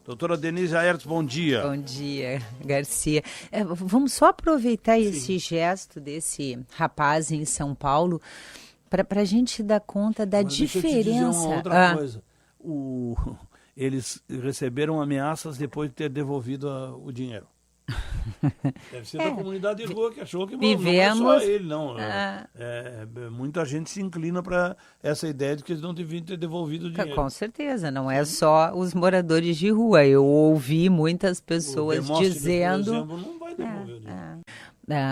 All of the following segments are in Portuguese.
Doutora Denise Aerts, bom dia. Bom dia, Garcia. Vamos só aproveitar esse gesto desse rapaz em São Paulo para a gente dar conta da diferença. Deixa eu te dizer uma outra coisa. Eles receberam ameaças depois de ter devolvido o dinheiro. Deve ser da comunidade de rua que achou que vivemos, não é só ele, não. Muita gente se inclina para essa ideia de que eles não deviam ter devolvido o dinheiro. Com certeza, não é só os moradores de rua. Eu ouvi muitas pessoas dizendo... Por exemplo, não vai devolver o dinheiro.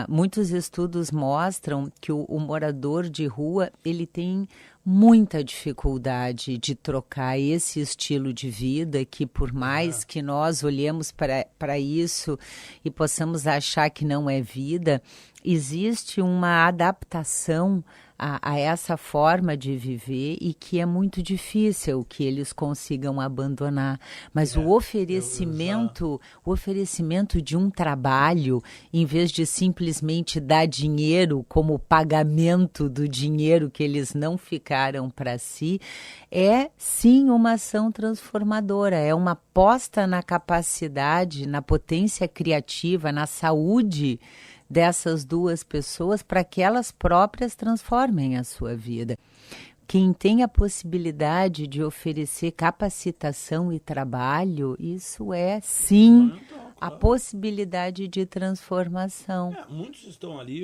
Muitos estudos mostram que o morador de rua ele tem muita dificuldade de trocar esse estilo de vida que, por mais que nós olhemos para isso e possamos achar que não é vida, existe uma adaptação a essa forma de viver e que é muito difícil que eles consigam abandonar. Mas o oferecimento de um trabalho, em vez de simplesmente dar dinheiro como pagamento do dinheiro que eles não ficaram para si, é sim uma ação transformadora, é uma aposta na capacidade, na potência criativa, na saúde dessas duas pessoas para que elas próprias transformem a sua vida. Quem tem a possibilidade de oferecer capacitação e trabalho, isso é sim a possibilidade de transformação. Muitos estão ali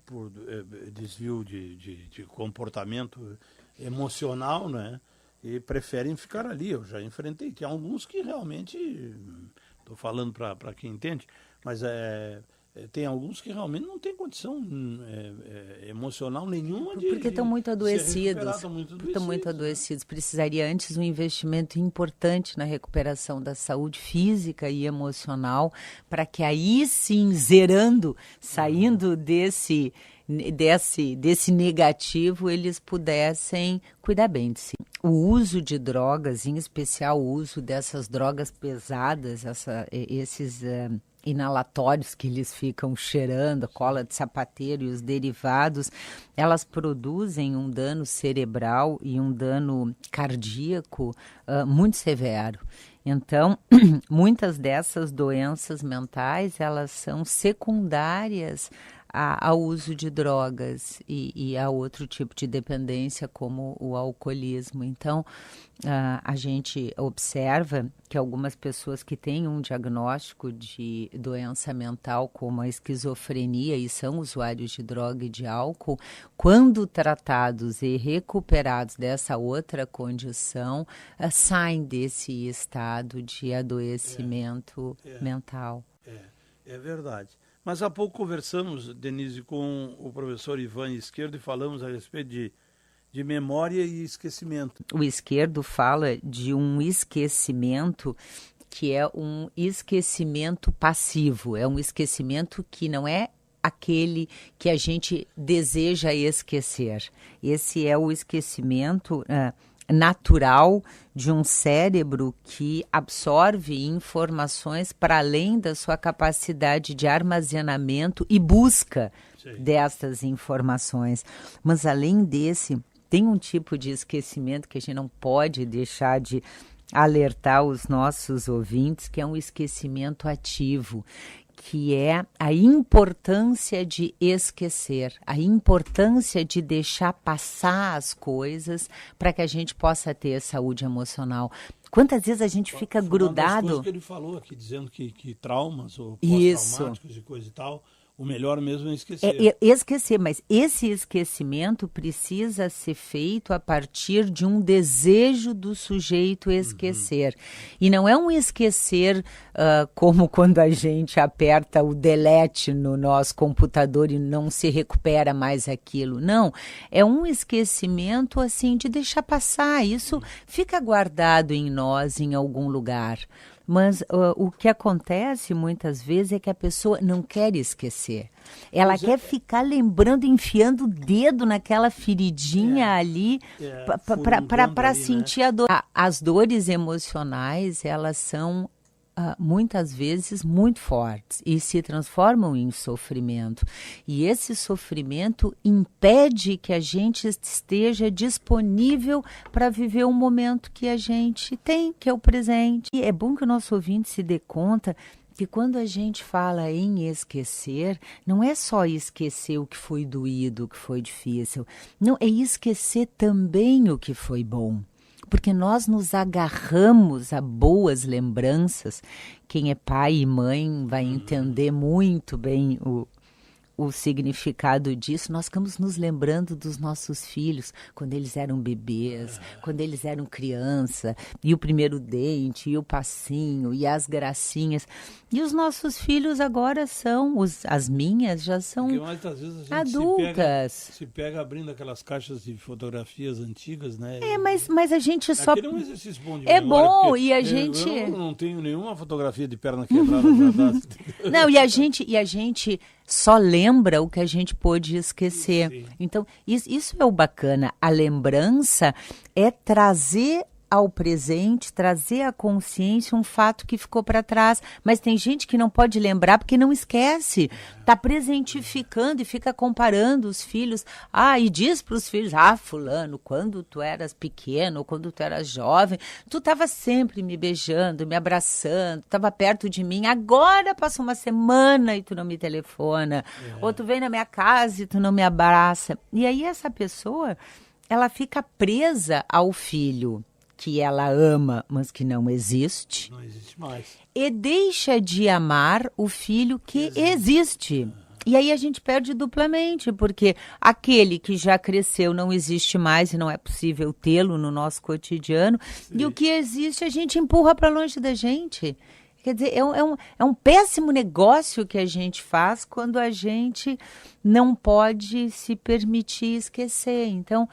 por desvio de comportamento emocional, né? E preferem ficar ali. Eu já enfrentei. Tem alguns que realmente, estou falando para quem entende, mas tem alguns que realmente não têm condição emocional nenhuma porque estão muito adoecidos. Estão muito adoecidos. Precisaria antes um investimento importante na recuperação da saúde física e emocional, para que aí sim, saindo desse negativo, eles pudessem cuidar bem de si. O uso de drogas, em especial o uso dessas drogas pesadas, esses inalatórios que eles ficam cheirando, a cola de sapateiro e os derivados, elas produzem um dano cerebral e um dano cardíaco muito severo. Então, muitas dessas doenças mentais, elas são secundárias ao uso de drogas e a outro tipo de dependência, como o alcoolismo. Então, a gente observa que algumas pessoas que têm um diagnóstico de doença mental, como a esquizofrenia, e são usuários de droga e de álcool, quando tratados e recuperados dessa outra condição, saem desse estado de adoecimento mental. É verdade. Mas há pouco conversamos, Denise, com o professor Ivan Izquierdo e falamos a respeito de memória e esquecimento. O Izquierdo fala de um esquecimento que é um esquecimento passivo, é um esquecimento que não é aquele que a gente deseja esquecer. Esse é o esquecimento natural de um cérebro que absorve informações para além da sua capacidade de armazenamento e busca dessas informações. Mas além desse, tem um tipo de esquecimento que a gente não pode deixar de alertar os nossos ouvintes, que é um esquecimento ativo, que é a importância de esquecer, a importância de deixar passar as coisas para que a gente possa ter saúde emocional. Quantas vezes a gente fica grudado... Uma das coisas que ele falou aqui, dizendo que traumas ou pós-traumáticos e coisa e tal, o melhor mesmo é esquecer. Esquecer, mas esse esquecimento precisa ser feito a partir de um desejo do sujeito esquecer. E não é um esquecer como quando a gente aperta o delete no nosso computador e não se recupera mais aquilo. Não, é um esquecimento assim de deixar passar. Isso fica guardado em nós em algum lugar. Mas o que acontece muitas vezes é que a pessoa não quer esquecer. Ela quer ficar lembrando, enfiando o dedo naquela feridinha ali para sentir a dor. As dores emocionais, elas são muitas vezes muito fortes e se transformam em sofrimento. E esse sofrimento impede que a gente esteja disponível para viver o momento que a gente tem, que é o presente. E é bom que o nosso ouvinte se dê conta que quando a gente fala em esquecer, não é só esquecer o que foi doído, o que foi difícil. Não, é esquecer também o que foi bom. Porque nós nos agarramos a boas lembranças. Quem é pai e mãe vai entender muito bem o significado disso. Nós ficamos nos lembrando dos nossos filhos quando eles eram bebês, quando eles eram criança, e o primeiro dente, e o passinho, e as gracinhas. E os nossos filhos agora são, as minhas já são muitas vezes a gente adultas. se pega abrindo aquelas caixas de fotografias antigas, né? Mas a gente só... Aquele é um exercício bom de É memória, bom, porque e a gente... Eu não tenho nenhuma fotografia de perna quebrada. Não, e a gente só lembra o que a gente pôde esquecer. Sim. Então, isso é o bacana. A lembrança é trazer ao presente, trazer à consciência um fato que ficou para trás. Mas tem gente que não pode lembrar porque não esquece. Está presentificando e fica comparando os filhos. E diz para os filhos, fulano, quando tu eras pequeno, quando tu eras jovem, tu estava sempre me beijando, me abraçando, estava perto de mim. Agora passou uma semana e tu não me telefona. Ou tu vem na minha casa e tu não me abraça. E aí essa pessoa, ela fica presa ao filho que ela ama, mas que não existe. Não existe mais. E deixa de amar o filho que existe. E aí a gente perde duplamente, porque aquele que já cresceu não existe mais e não é possível tê-lo no nosso cotidiano. Sim. E o que existe a gente empurra para longe da gente. Quer dizer, é um péssimo negócio que a gente faz quando a gente não pode se permitir esquecer. Então,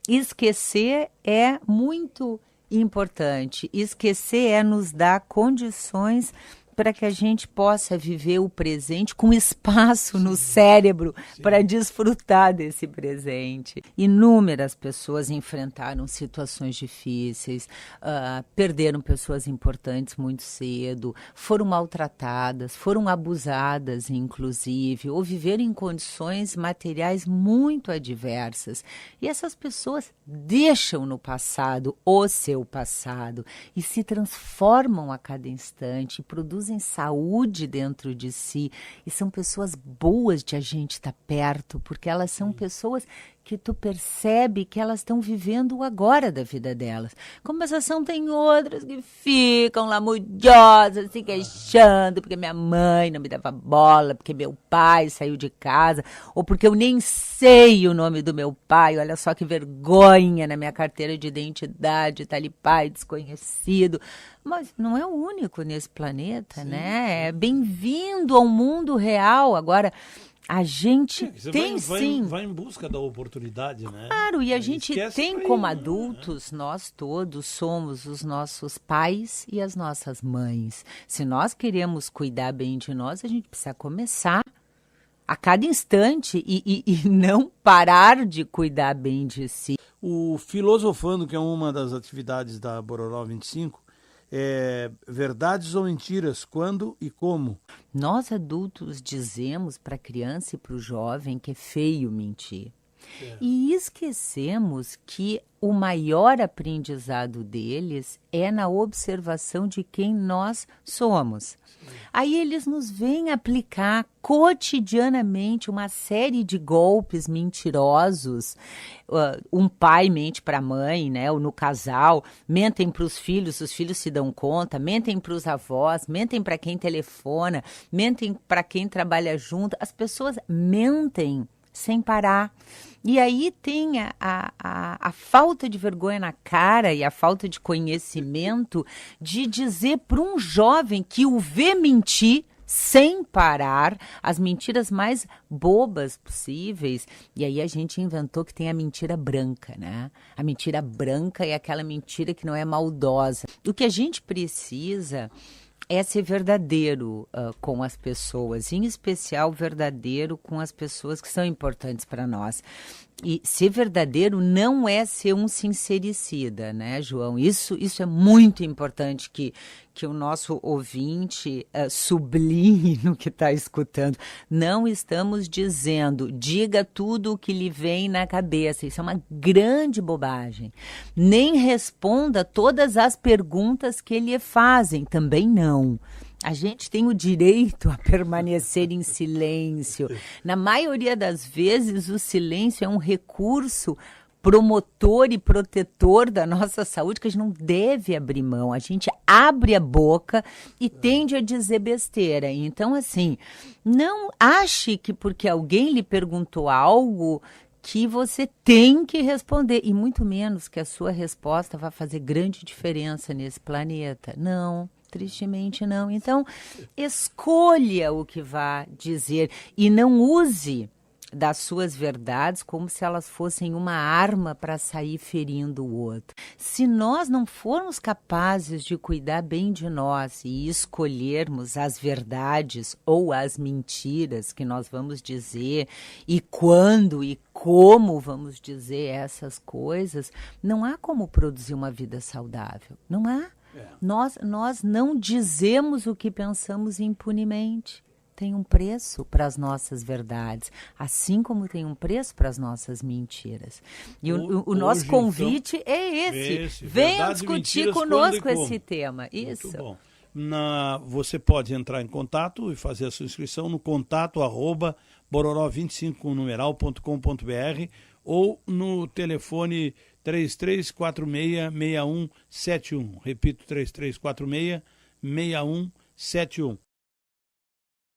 esquecer é muito importante. Esquecer é nos dar condições para que a gente possa viver o presente com espaço no cérebro para desfrutar desse presente. Inúmeras pessoas enfrentaram situações difíceis, perderam pessoas importantes muito cedo, foram maltratadas, foram abusadas, inclusive, ou viveram em condições materiais muito adversas. E essas pessoas deixam no passado o seu passado e se transformam a cada instante, produzem saúde dentro de si e são pessoas boas de a gente estar perto, porque elas são pessoas que tu percebe que elas estão vivendo o agora da vida delas. Compensação, tem outras que ficam lamujosas, se queixando, porque minha mãe não me dava bola, porque meu pai saiu de casa, ou porque eu nem sei o nome do meu pai, olha só que vergonha, na minha carteira de identidade, tá ali pai desconhecido. Mas não é o único nesse planeta, né? É bem-vindo ao mundo real. Agora, a gente tem sim... Vai em busca da oportunidade, né? Claro, e a gente tem como adultos, nós todos somos os nossos pais e as nossas mães. Se nós queremos cuidar bem de nós, a gente precisa começar a cada instante e não parar de cuidar bem de si. O Filosofando, que é uma das atividades da Bororó 25, verdades ou mentiras, quando e como? Nós adultos dizemos para a criança e para o jovem que é feio mentir. E esquecemos que o maior aprendizado deles é na observação de quem nós somos. Aí eles nos vêm aplicar cotidianamente uma série de golpes mentirosos. Um pai mente para a mãe, né? Ou no casal, mentem para os filhos se dão conta, mentem para os avós, mentem para quem telefona, mentem para quem trabalha junto. As pessoas mentem sem parar. E aí tem a falta de vergonha na cara e a falta de conhecimento de dizer para um jovem que o vê mentir sem parar, as mentiras mais bobas possíveis. E aí a gente inventou que tem a mentira branca, né? A mentira branca é aquela mentira que não é maldosa. O que a gente precisa é ser verdadeiro com as pessoas, em especial verdadeiro com as pessoas que são importantes para nós. E ser verdadeiro não é ser um sincericida, né, João? Isso é muito importante que o nosso ouvinte sublinhe no que está escutando. Não estamos dizendo, diga tudo o que lhe vem na cabeça. Isso é uma grande bobagem. Nem responda todas as perguntas que lhe fazem. Também não. A gente tem o direito a permanecer em silêncio. Na maioria das vezes, o silêncio é um recurso promotor e protetor da nossa saúde que a gente não deve abrir mão. A gente abre a boca e tende a dizer besteira. Então, assim, não ache que porque alguém lhe perguntou algo que você tem que responder, e muito menos que a sua resposta vai fazer grande diferença nesse planeta. Não. Tristemente não. Então, escolha o que vai dizer e não use das suas verdades como se elas fossem uma arma para sair ferindo o outro. Se nós não formos capazes de cuidar bem de nós e escolhermos as verdades ou as mentiras que nós vamos dizer e quando e como vamos dizer essas coisas, não há como produzir uma vida saudável. Não há. Nós não dizemos o que pensamos impunemente. Tem um preço para as nossas verdades, assim como tem um preço para as nossas mentiras. E o nosso convite então, é esse. Venha discutir conosco esse tema. Isso. Muito bom. Você pode entrar em contato e fazer a sua inscrição no contato@bororó25numeral.com.br ou no telefone 3346-6171. Repito, 3346-6171.